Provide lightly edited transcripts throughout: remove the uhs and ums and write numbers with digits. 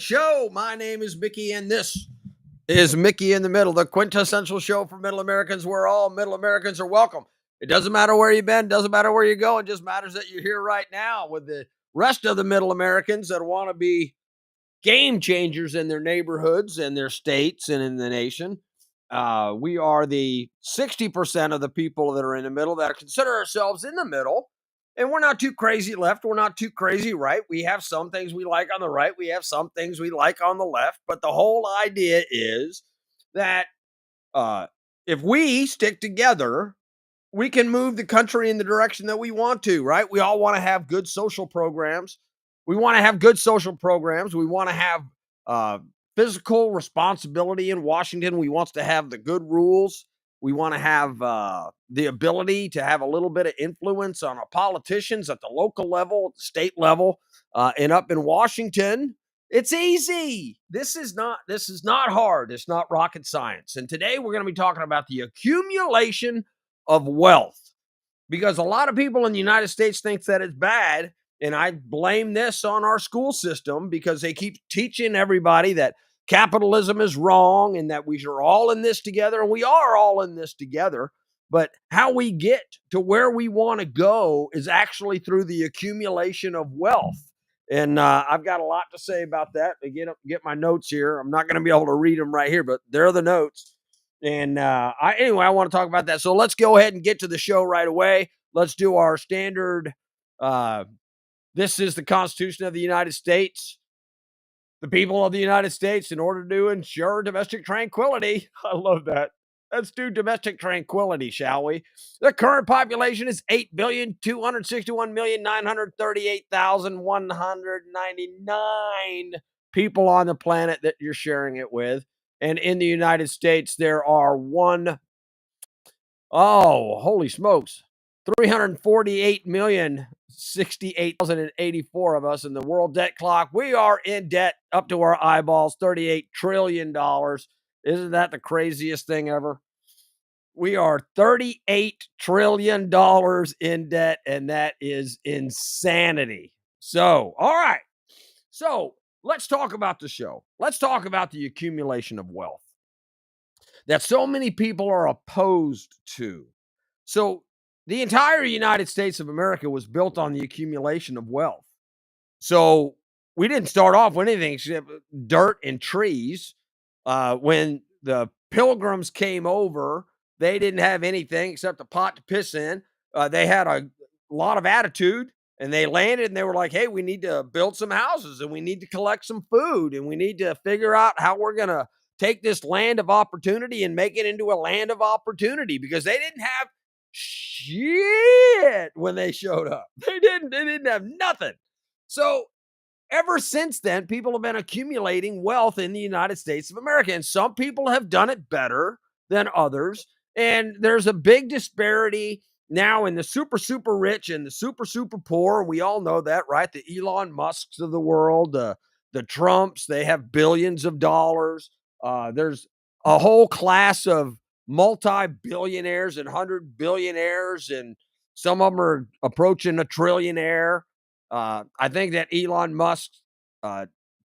great show. My name is Mickey, and this is Mickey in the Middle, the quintessential show for Middle Americans where all Middle Americans are welcome. It doesn't matter where you've been, doesn't matter where you go. It just matters that you're here right now with the rest of the Middle Americans that want to be game changers in their neighborhoods and their states and in the nation. We are the 60% of the people that are in the middle that consider ourselves in the middle. And we're not too crazy left. We're not too crazy right. We have some things we like on the right. We have some things we like on the left. But the whole idea is that uh, if we stick together, we can move the country in the direction that we want to, right? We all want to have good social programs. We want to have good social programs. We want to have uh, physical responsibility in Washington. We want to have the good rules. We want to have the ability to have a little bit of influence on our politicians at the local level, at the state level, and up in Washington. It's easy. This is not hard. It's not rocket science. And today we're going to be talking about the accumulation of wealth, because a lot of people in the United States think that it's bad. And I blame this on our school system because they keep teaching everybody that capitalism is wrong and that we are all in this together. And we are all in this together. But how we get to where we want to go is actually through the accumulation of wealth. And I've got a lot to say about that. I get my notes here. I'm not going to be able to read them right here, but they're the notes. And anyway, I want to talk about that. So let's go ahead and get to the show right away. Let's do our standard. This is the Constitution of the United States. The people of the United States, in order to ensure domestic tranquility. I love that. Let's do domestic tranquility, shall we? The current population is 8,261,938,199 people on the planet that you're sharing it with. And in the United States, there are holy smokes, 348,068,084 of us in the world debt clock. We are in debt up to our eyeballs, $38 trillion. Isn't that the craziest thing ever? We are $38 trillion in debt, and that is insanity. So, all right. So, let's talk about the show. Let's talk about the accumulation of wealth that so many people are opposed to. So, the entire United States of America was built on the accumulation of wealth. So, we didn't start off with anything except dirt and trees. When the Pilgrims came over, they didn't have anything except a pot to piss in. They had a lot of attitude, and they landed and they were like, hey, we need to build some houses, and we need to collect some food, and we need to figure out how we're going to take this land of opportunity and make it into a land of opportunity, because they didn't have shit when they showed up. They didn't have nothing. So ever since then, people have been accumulating wealth in the United States of America, and some people have done it better than others. And there's a big disparity now in the super, super rich and the super, super poor. We all know that, right? The Elon Musks of the world, the Trumps, they have billions of dollars. There's a whole class of multi-billionaires and 100 billionaires, and some of them are approaching a trillionaire. I think that Elon Musk's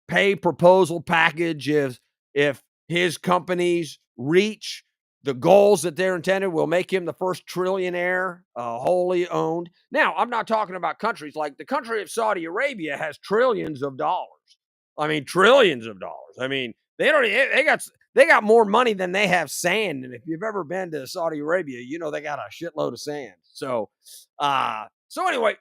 pay proposal package is, if his companies reach the goals that they're intended, will make him the first trillionaire wholly owned. Now, I'm not talking about countries like the country of Saudi Arabia has trillions of dollars. I mean, trillions of dollars. I mean, they got more money than they have sand. And if you've ever been to Saudi Arabia, you know they got a shitload of sand. So anyway,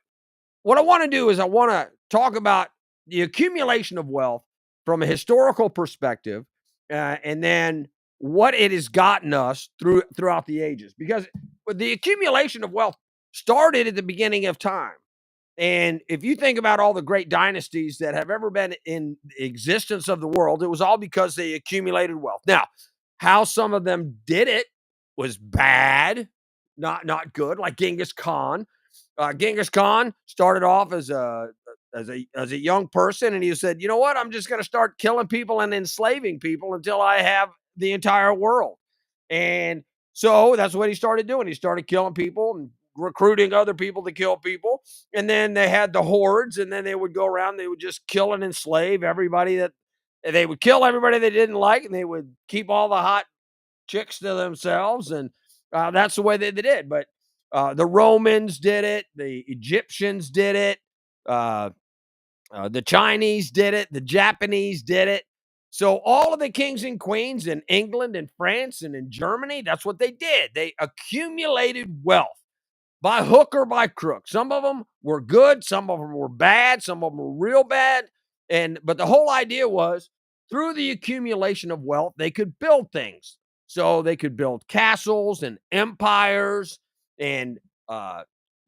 what I want to do is I want to talk about the accumulation of wealth from a historical perspective, and then what it has gotten us throughout the ages. Because the accumulation of wealth started at the beginning of time. And if you think about all the great dynasties that have ever been in existence of the world, it was all because they accumulated wealth. Now, how some of them did it was bad, not good, like Genghis Khan. Genghis Khan started off as a young person, and he said, you know what, I'm just going to start killing people and enslaving people until I have the entire world. And so that's what he started doing. He started killing people and recruiting other people to kill people. And then they had the hordes, and then they would go around, they would just kill and enslave everybody that And they would kill everybody they didn't like, and they would keep all the hot chicks to themselves, and that's the way they did. But the Romans did it, the Egyptians did it, uh, the Chinese did it, the Japanese did it. So all of the kings and queens in England and France and in Germany, that's what they did. They accumulated wealth by hook or by crook. Some of them were good, some of them were bad, some of them were real bad. And but the whole idea was through the accumulation of wealth, they could build things. So they could build castles and empires and uh,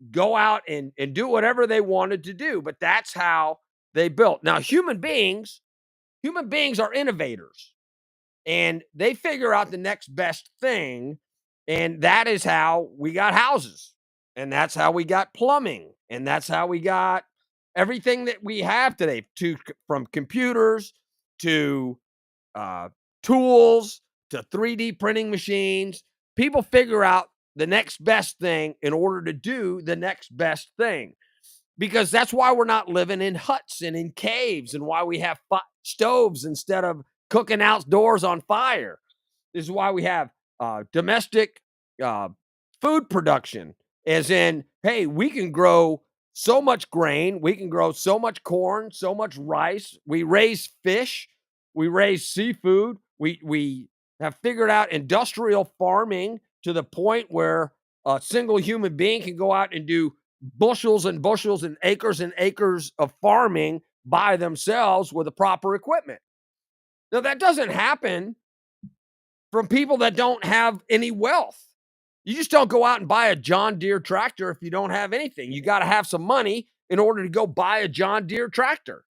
go out and do whatever they wanted to do. But that's how they built. Now, human beings are innovators and they figure out the next best thing. And that is how we got houses. And that's how we got plumbing. And that's how we got everything that we have today, from computers to uh, tools to 3D printing machines. People figure out the next best thing in order to do the next best thing, because that's why we're not living in huts and in caves, and why we have stoves instead of cooking outdoors on fire. This is why we have domestic uh, food production, as in, hey, we can grow so much grain, we can grow so much corn, so much rice. We raise fish, we raise seafood. We have figured out industrial farming to the point where a single human being can go out and do bushels and bushels and acres of farming by themselves with the proper equipment. Now, that doesn't happen from people that don't have any wealth. You just don't go out and buy a John Deere tractor if you don't have anything. You got to have some money in order to go buy a John Deere tractor.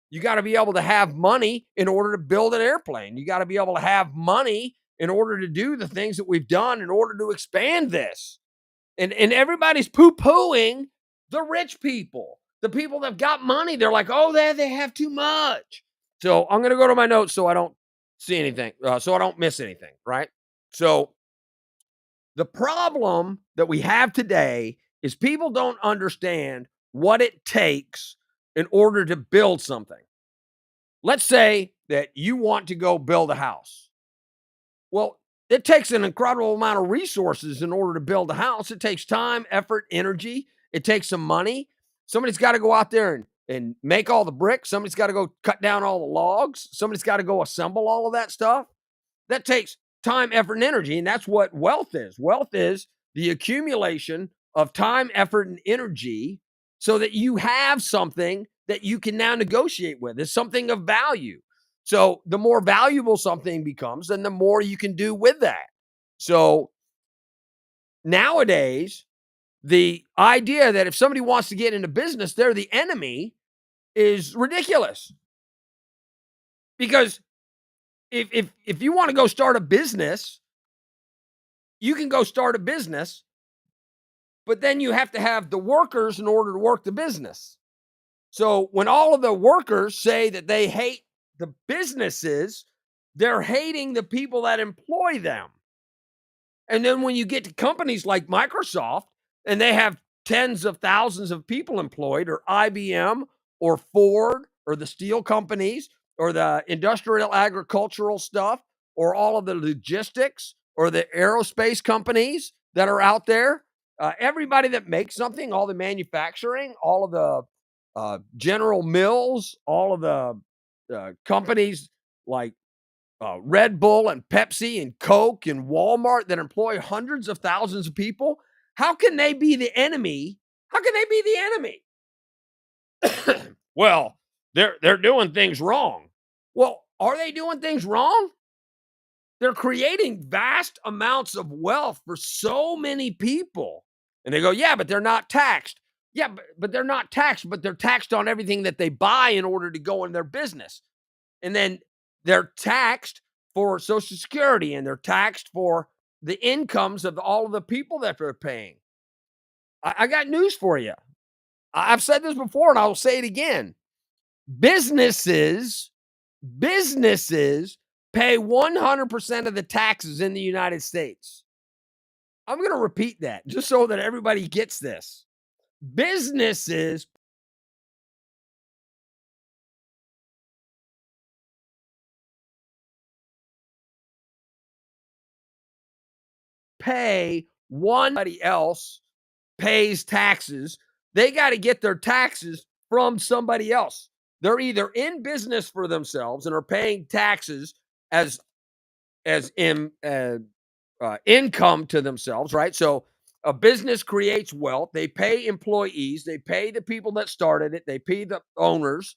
You got to be able to have money in order to build an airplane. You got to be able to have money in order to do the things that we've done in order to expand this. And everybody's poo-pooing the rich people, the people that have got money. They're like, oh, they have too much. So I'm going to go to my notes so I don't see anything, so I don't miss anything, right? So the problem that we have today is people don't understand what it takes in order to build something. Let's say that you want to go build a house. Well, it takes an incredible amount of resources in order to build a house. It takes time, effort, energy. It takes some money. Somebody's got to go out there and make all the bricks. Somebody's got to go cut down all the logs. Somebody's got to go assemble all of that stuff. That takes time, effort, and energy. And that's what wealth is. Wealth is the accumulation of time, effort, and energy so that you have something that you can now negotiate with. It's something of value. So the more valuable something becomes, then the more you can do with that. So nowadays, the idea that if somebody wants to get into business, they're the enemy is ridiculous. Because if you want to go start a business, you can go start a business, but then you have to have the workers in order to work the business. So when all of the workers say that they hate the businesses, they're hating the people that employ them. And then when you get to companies like Microsoft and they have tens of thousands of people employed, or IBM or Ford or the steel companies or the industrial agricultural stuff or all of the logistics or the aerospace companies that are out there, everybody that makes something, all the manufacturing, all of the General Mills, all of the companies like Red Bull and Pepsi and Coke and Walmart that employ hundreds of thousands of people, how can they be the enemy? How can they be the enemy? Well, they're doing things wrong. Well, are they doing things wrong? They're creating vast amounts of wealth for so many people. And they go, yeah, but they're not taxed. Yeah, but they're not taxed, but they're taxed on everything that they buy in order to go in their business. And then they're taxed for Social Security, and they're taxed for the incomes of all of the people that they're paying. I got news for you. I've said this before and I'll say it again. Businesses, businesses pay 100% of the taxes in the United States. I'm going to repeat that just so that everybody gets this. Businesses pay somebody else pays taxes. They got to get their taxes from somebody else. They're either in business for themselves and are paying taxes as income to themselves, right? So a business creates wealth. They pay employees. They pay the people that started it. They pay the owners.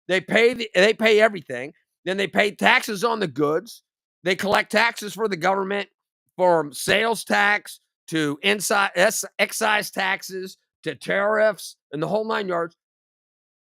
They pay everything. Then they pay taxes on the goods. They collect taxes for the government, from sales tax to excise taxes to tariffs and the whole nine yards.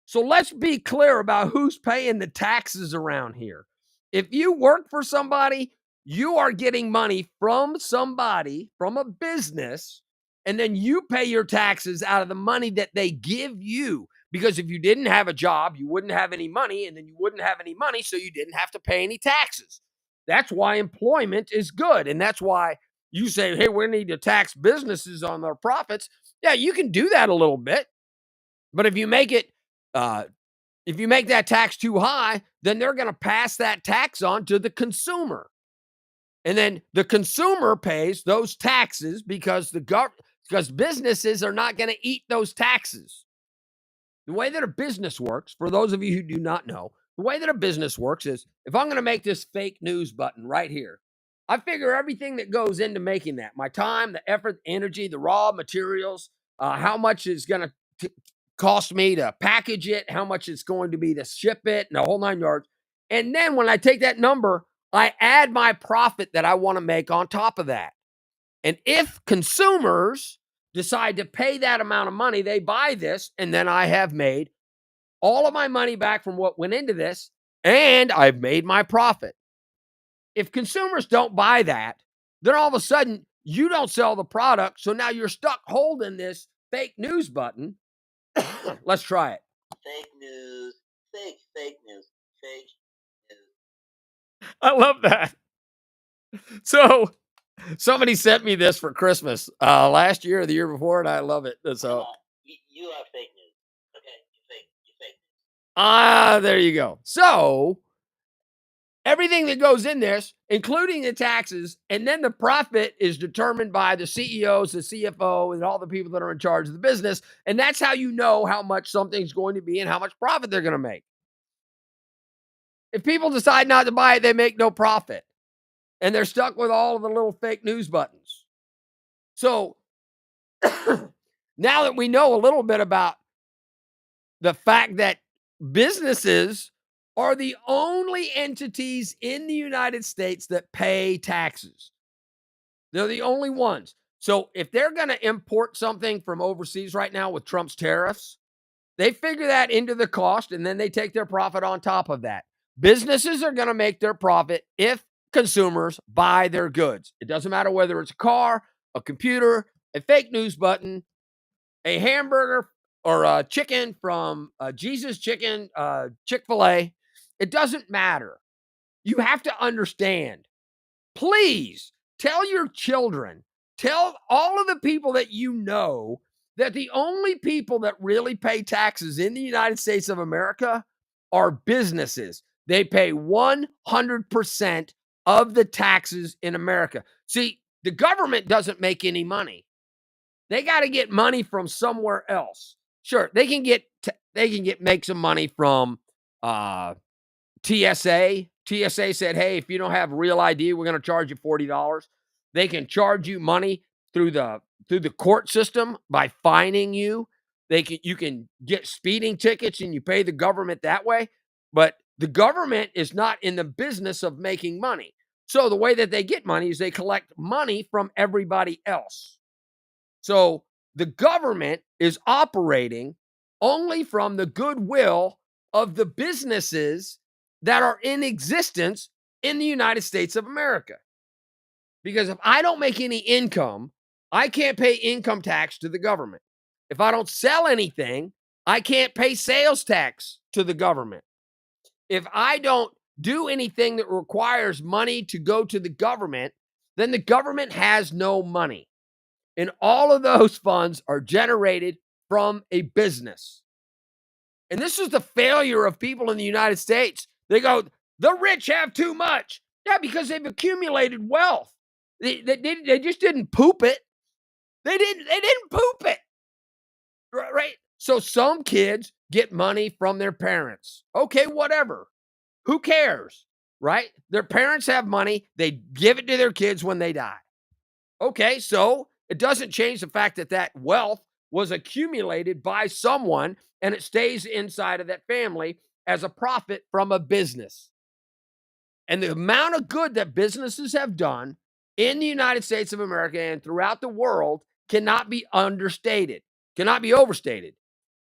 So let's be clear about who's paying the taxes around here. If you work for somebody, you are getting money from somebody, from a business, and then you pay your taxes out of the money that they give you. Because if you didn't have a job, you wouldn't have any money, and then you wouldn't have any money, so you didn't have to pay any taxes. That's why employment is good. And that's why you say, hey, we need to tax businesses on their profits. Yeah, you can do that a little bit. But uh, if you make that tax too high, then they're going to pass that tax on to the consumer. And then the consumer pays those taxes because because businesses are not going to eat those taxes. The way that a business works, for those of you who do not know, the way that a business works is, if I'm going to make this fake news button right here, I figure everything that goes into making that, my time, the effort, the energy, the raw materials, how much is going to cost me to package it, how much it's going to be to ship it, and the whole nine yards. And then when I take that number, I add my profit that I want to make on top of that. And if consumers decide to pay that amount of money, they buy this, and then I have made all of my money back from what went into this, and I've made my profit. If consumers don't buy that, then all of a sudden you don't sell the product. So now you're stuck holding this fake news button. Let's try it. Fake news, fake news, fake news. I love that. So somebody sent me this for Christmas last year or the year before, and I love it. So you are fake news. Okay, you fake news. There you go. So everything that goes in this, including the taxes, and then the profit is determined by the CEOs, the CFO, and all the people that are in charge of the business. And that's how you know how much something's going to be and how much profit they're going to make. If people decide not to buy it, they make no profit. And they're stuck with all of the little fake news buttons. So now that we know a little bit about the fact that businesses are the only entities in the United States that pay taxes. They're the only ones. So if they're going to import something from overseas right now with Trump's tariffs, they figure that into the cost and then they take their profit on top of that. Businesses are going to make their profit if consumers buy their goods. It doesn't matter whether it's a car, a computer, a fake news button, a hamburger, or a chicken from Jesus Chicken, Chick-fil-A. It doesn't matter. You have to understand. Please tell your children, tell all of the people that you know, that the only people that really pay taxes in the United States of America are businesses. They pay 100% of the taxes in America. See, the government doesn't make any money. They got to get money from somewhere else. Sure, they can make some money from TSA. TSA said, hey, if you don't have real ID, we're going to charge you $40. They can charge you money through the court system by fining you. You can get speeding tickets and you pay the government that way. But the government is not in the business of making money. So the way that they get money is they collect money from everybody else. So the government is operating only from the goodwill of the businesses that are in existence in the United States of America. Because if I don't make any income, I can't pay income tax to the government. If I don't sell anything, I can't pay sales tax to the government. If I don't do anything that requires money to go to the government, then the government has no money. And all of those funds are generated from a business. And this is the failure of people in the United States. They go, the rich have too much. Yeah, because they've accumulated wealth. They just didn't poop it. They didn't poop it. Right? So some kids get money from their parents. Okay, whatever. Who cares? Right? Their parents have money. They give it to their kids when they die. Okay, so it doesn't change the fact that that wealth was accumulated by someone and it stays inside of that family as a profit from a business. And the amount of good that businesses have done in the United States of America and throughout the world cannot be understated, cannot be overstated,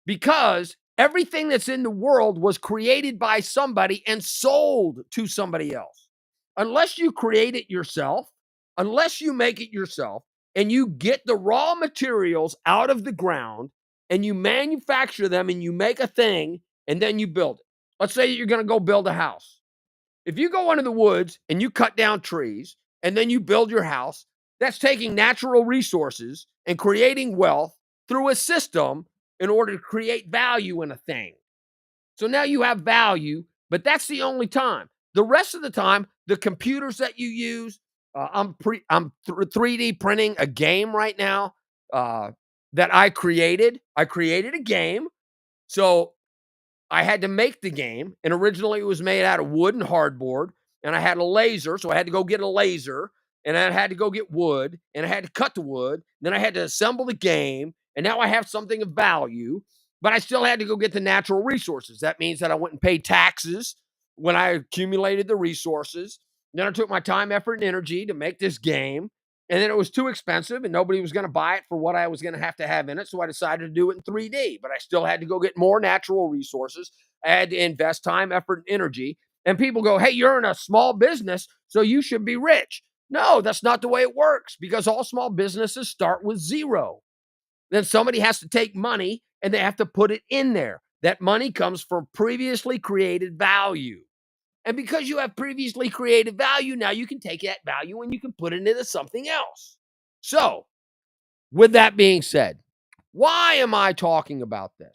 because everything that's in the world was created by somebody and sold to somebody else. Unless you create it yourself, unless you make it yourself, and you get the raw materials out of the ground and you manufacture them and you make a thing and then you build it. Let's say you're going to go build a house. If you go into the woods and you cut down trees and then you build your house, that's taking natural resources and creating wealth through a system in order to create value in a thing. So now you have value, but that's the only time. The rest of the time, the computers that you use, I'm 3D printing a game right now that I created. I created a game, so I had to make the game, and originally it was made out of wood and hardboard, and I had a laser, so I had to go get a laser, and I had to go get wood, and I had to cut the wood, then I had to assemble the game, and now I have something of value, but I still had to go get the natural resources. That means that I went and paid taxes when I accumulated the resources. Then I took my time, effort, and energy to make this game, and then it was too expensive, and nobody was going to buy it for what I was going to have in it. So I decided to do it in 3D, but I still had to go get more natural resources. I had to invest time, effort, and energy. And people go, hey, you're in a small business, so you should be rich. No, that's not the way it works, because all small businesses start with zero. Then somebody has to take money and they have to put it in there. That money comes from previously created value. And because you have previously created value, now you can take that value and you can put it into something else. So, with that being said, why am I talking about this?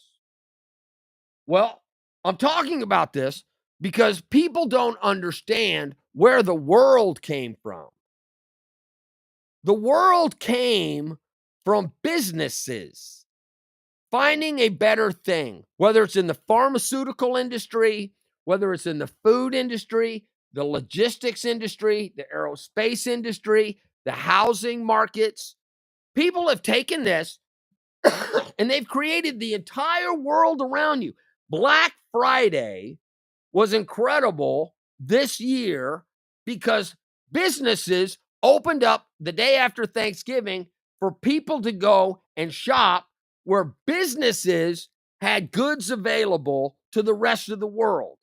Well, I'm talking about this because people don't understand where the world came from. The world came from businesses finding a better thing, whether it's in the pharmaceutical industry, whether it's in the food industry, the logistics industry, the aerospace industry, the housing markets. People have taken this and they've created the entire world around you. Black Friday was incredible this year because businesses opened up the day after Thanksgiving for people to go and shop where businesses had goods available to the rest of the world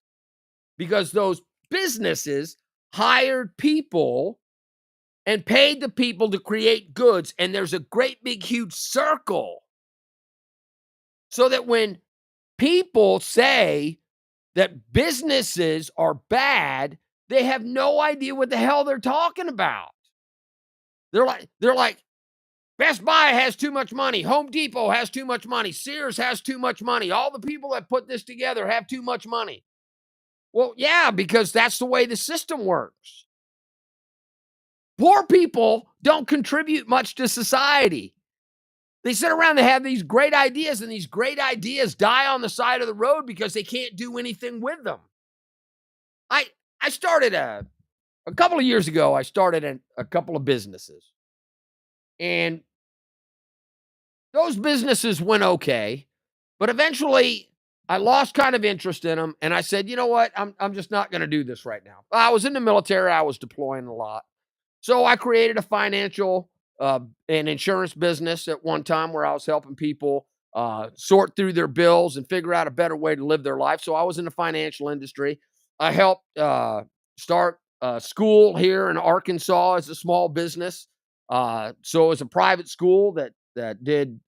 because those businesses hired people and paid the people to create goods. And there's a great big huge circle so that when people say that businesses are bad, they have no idea what the hell they're talking about. They're like, Best Buy has too much money. Home Depot has too much money. Sears has too much money. All the people that put this together have too much money. Well, yeah, because that's the way the system works. Poor people don't contribute much to society. They sit around and have these great ideas, and these great ideas die on the side of the road because they can't do anything with them. I I started a couple of years ago. I started a couple of businesses, and those businesses went okay, but eventually I lost kind of interest in them, and I said, you know what, I'm just not going to do this right now. I was in the military. I was deploying a lot. So I created a financial and insurance business at one time where I was helping people sort through their bills and figure out a better way to live their life. So I was in the financial industry. I helped start a school here in Arkansas as a small business. So it was a private school that did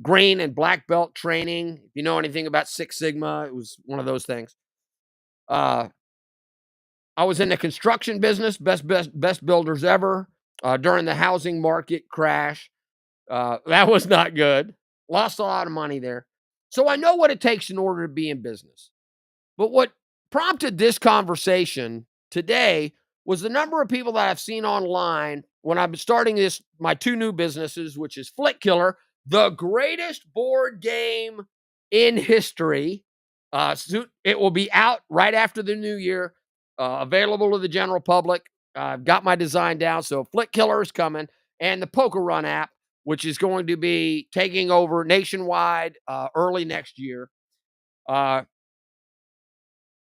green and black belt training. If you know anything about Six Sigma, it was one of those things. Uh, I was in the construction business, best builders ever. During the housing market crash, that was not good. Lost a lot of money there. So I know what it takes in order to be in business. But what prompted this conversation today was the number of people that I've seen online when I've been starting my two new businesses, which is Flick Killer, the greatest board game in history. It will be out right after the new year, available to the general public. I've got my design down, so Flick Killer is coming, and the Poker Run app, which is going to be taking over nationwide early next year. Uh,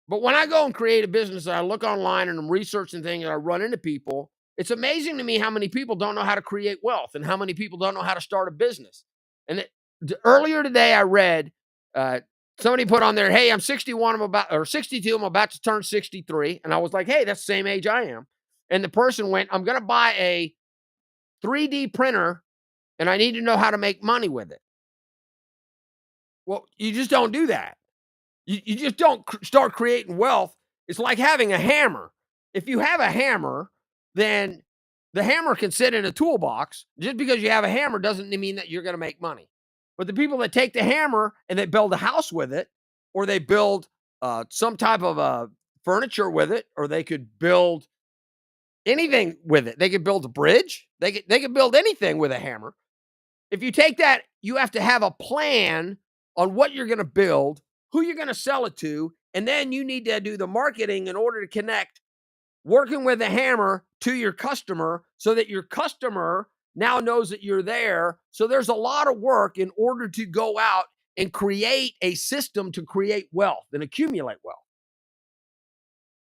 but when I go and create a business, I look online and I'm researching things and I run into people. It's amazing to me how many people don't know how to create wealth and how many people don't know how to start a business. And earlier today, I read uh, somebody put on there, "Hey, I'm 61. I'm about or 62. I'm about to turn 63." And I was like, "Hey, that's the same age I am." And the person went, "I'm going to buy a 3D printer and I need to know how to make money with it." Well, you just don't do that. You just don't start creating wealth. It's like having a hammer. If you have a hammer, then the hammer can sit in a toolbox. Just because you have a hammer doesn't mean that you're going to make money. But the people that take the hammer and they build a house with it, or they build some type of furniture with it, or they could build anything with it. They could build a bridge. They could build anything with a hammer. If you take that, you have to have a plan on what you're going to build, who you're going to sell it to, and then you need to do the marketing in order to connect working with a hammer to your customer so that your customer now knows that you're there. So there's a lot of work in order to go out and create a system to create wealth and accumulate wealth.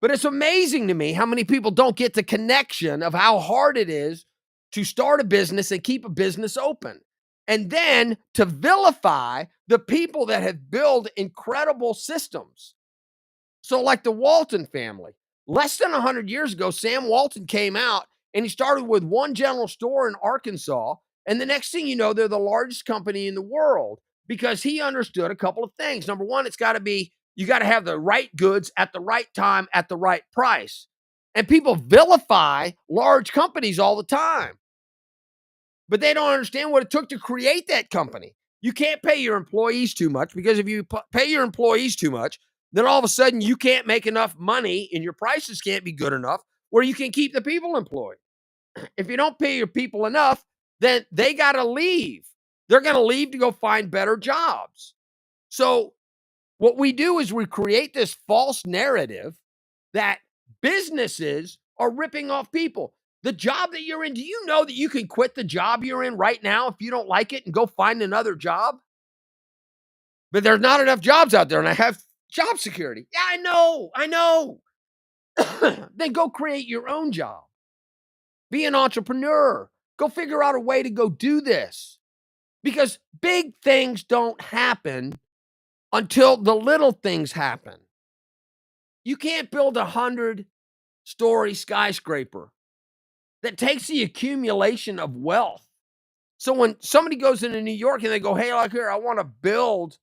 But it's amazing to me how many people don't get the connection of how hard it is to start a business and keep a business open. And then to vilify the people that have built incredible systems. So, like the Walton family, less than 100 years ago, Sam Walton came out and he started with one general store in Arkansas. And the next thing you know, they're the largest company in the world because he understood a couple of things. Number one, you got to have the right goods at the right time at the right price. And people vilify large companies all the time, but they don't understand what it took to create that company. You can't pay your employees too much because if you pay your employees too much, then all of a sudden you can't make enough money and your prices can't be good enough where you can keep the people employed. If you don't pay your people enough, then they got to leave. They're going to leave to go find better jobs. So what we do is we create this false narrative that businesses are ripping off people. The job that you're in, do you know that you can quit the job you're in right now if you don't like it and go find another job? But there's not enough jobs out there and I have job security. Yeah, I know. Then go create your own job. Be an entrepreneur. Go figure out a way to go do this. Because big things don't happen until the little things happen. You can't build a 100-story skyscraper that takes the accumulation of wealth. So when somebody goes into New York and they go, "Hey, look here, I want to build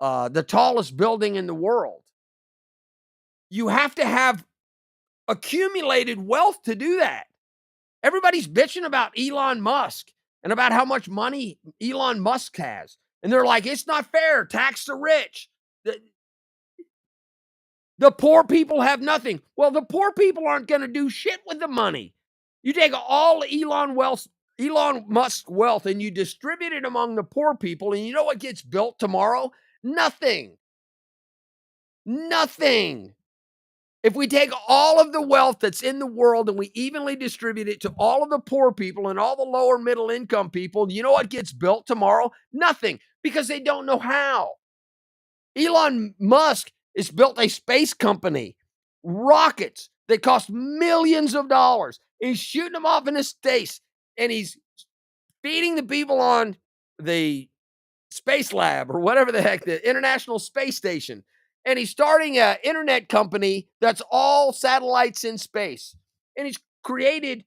the tallest building in the world," you have to have accumulated wealth to do that. Everybody's bitching about Elon Musk and about how much money Elon Musk has. And they're like, "It's not fair. Tax the rich. The poor people have nothing." Well, the poor people aren't going to do shit with the money. You take all Elon Musk wealth and you distribute it among the poor people, and you know what gets built tomorrow? Nothing. Nothing. If we take all of the wealth that's in the world and we evenly distribute it to all of the poor people and all the lower middle income people, you know what gets built tomorrow? Nothing, because they don't know how. Elon Musk has built a space company, rockets that cost millions of dollars. He's shooting them off into space, and he's feeding the people on the space lab or whatever the heck, the International Space Station. And he's starting an internet company that's all satellites in space. And he's created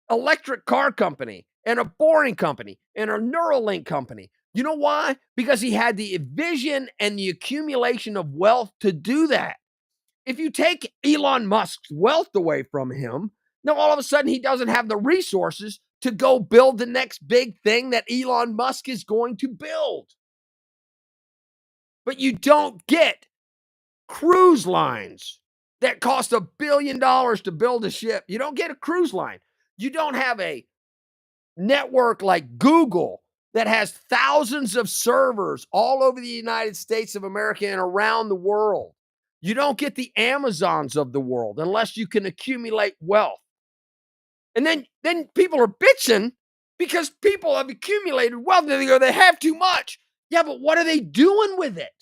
electric car company and a boring company and a Neuralink company. You know why? Because he had the vision and the accumulation of wealth to do that. If you take Elon Musk's wealth away from him, now all of a sudden he doesn't have the resources to go build the next big thing that Elon Musk is going to build. But you don't get cruise lines that cost $1 billion to build a ship. You don't get a cruise line. You don't have a network like Google that has thousands of servers all over the United States of America and around the world. You don't get the Amazons of the world unless you can accumulate wealth. And then people are bitching because people have accumulated wealth and they go, they have too much. Yeah, but what are they doing with it?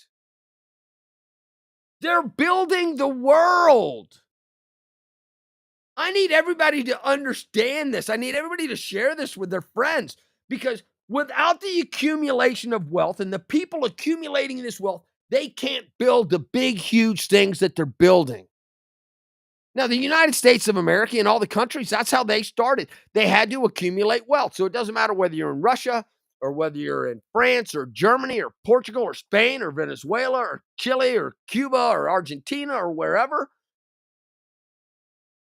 They're building the world. I need everybody to understand this. I need everybody to share this with their friends because without the accumulation of wealth and the people accumulating this wealth, they can't build the big, huge things that they're building. Now, the United States of America and all the countries, that's how they started. They had to accumulate wealth. So it doesn't matter whether you're in Russia or whether you're in France or Germany or Portugal or Spain or Venezuela or Chile or Cuba or Argentina or wherever.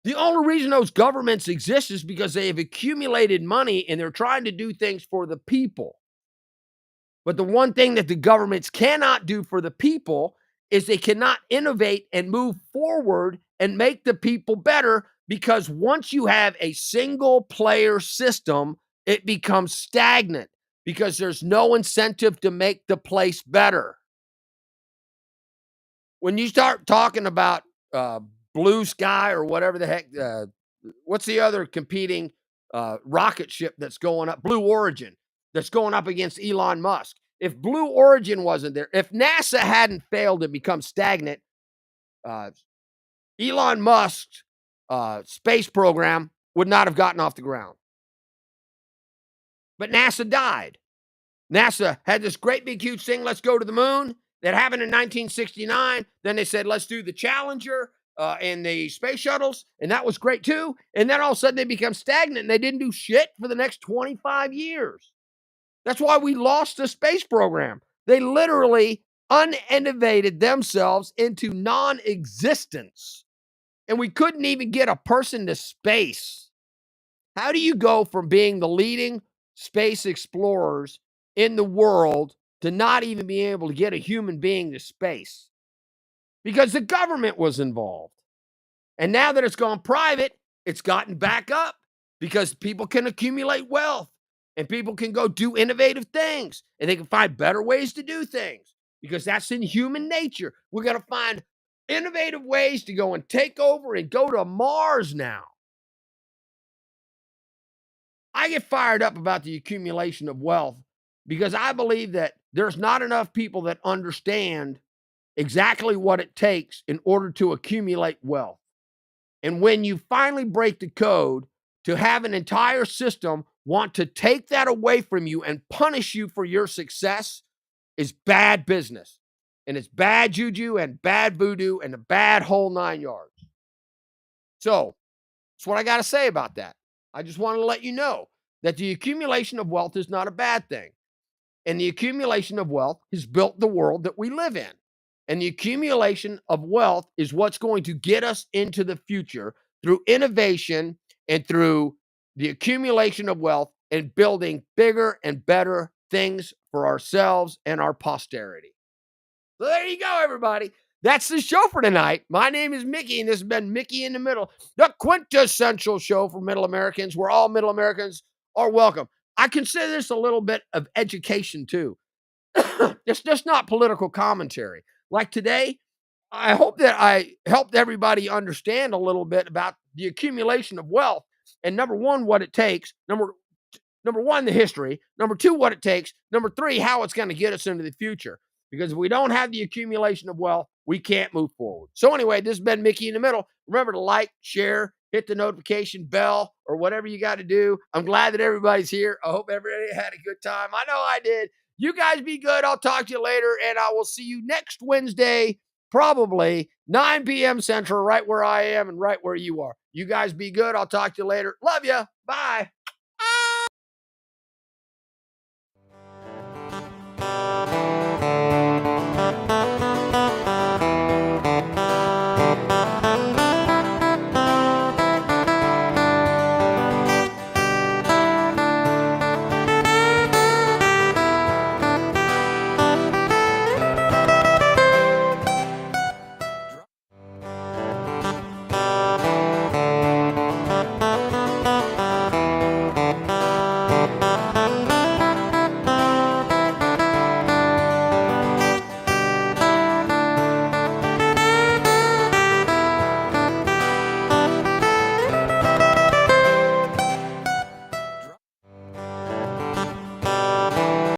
The only reason those governments exist is because they have accumulated money and they're trying to do things for the people. But the one thing that the governments cannot do for the people is they cannot innovate and move forward and make the people better because once you have a single player system, it becomes stagnant because there's no incentive to make the place better. When you start talking about Blue Sky or whatever the heck, what's the other competing rocket ship that's going up? Blue Origin that's going up against Elon Musk. If Blue Origin wasn't there, if NASA hadn't failed and become stagnant, Elon Musk's space program would not have gotten off the ground. But NASA died. NASA had this great big huge thing, let's go to the moon. That happened in 1969. Then they said, let's do the Challenger and the space shuttles. And that was great too. And then all of a sudden they become stagnant and they didn't do shit for the next 25 years. That's why we lost the space program. They literally uninnovated themselves into non-existence. And we couldn't even get a person to space. How do you go from being the leading space explorers in the world to not even be able to get a human being to space? Because the government was involved. And now that it's gone private, it's gotten back up because people can accumulate wealth and people can go do innovative things and they can find better ways to do things because that's in human nature. We're going to find innovative ways to go and take over and go to Mars now. I get fired up about the accumulation of wealth because I believe that there's not enough people that understand exactly what it takes in order to accumulate wealth. And when you finally break the code to have an entire system want to take that away from you and punish you for your success is bad business. And it's bad juju and bad voodoo and a bad whole 9 yards. So that's what I got to say about that. I just wanted to let you know that the accumulation of wealth is not a bad thing. And the accumulation of wealth has built the world that we live in. And the accumulation of wealth is what's going to get us into the future through innovation and through the accumulation of wealth and building bigger and better things for ourselves and our posterity. So there you go, everybody. That's the show for tonight. My name is Mickey, and this has been Mickey in the Middle, the quintessential show for Middle Americans, where all Middle Americans are welcome. I consider this a little bit of education, too. It's just not political commentary. Like today, I hope that I helped everybody understand a little bit about the accumulation of wealth. And number one, what it takes. Number one, the history. Number two, what it takes. Number three, how it's going to get us into the future. Because if we don't have the accumulation of wealth, we can't move forward. So anyway, this has been Mickey in the Middle. Remember to like, share, hit the notification bell, or whatever you got to do. I'm glad that everybody's here. I hope everybody had a good time. I know I did. You guys be good. I'll talk to you later, and I will see you next Wednesday, probably 9 p.m. Central, right where I am and right where you are. You guys be good. I'll talk to you later. Love you. Bye.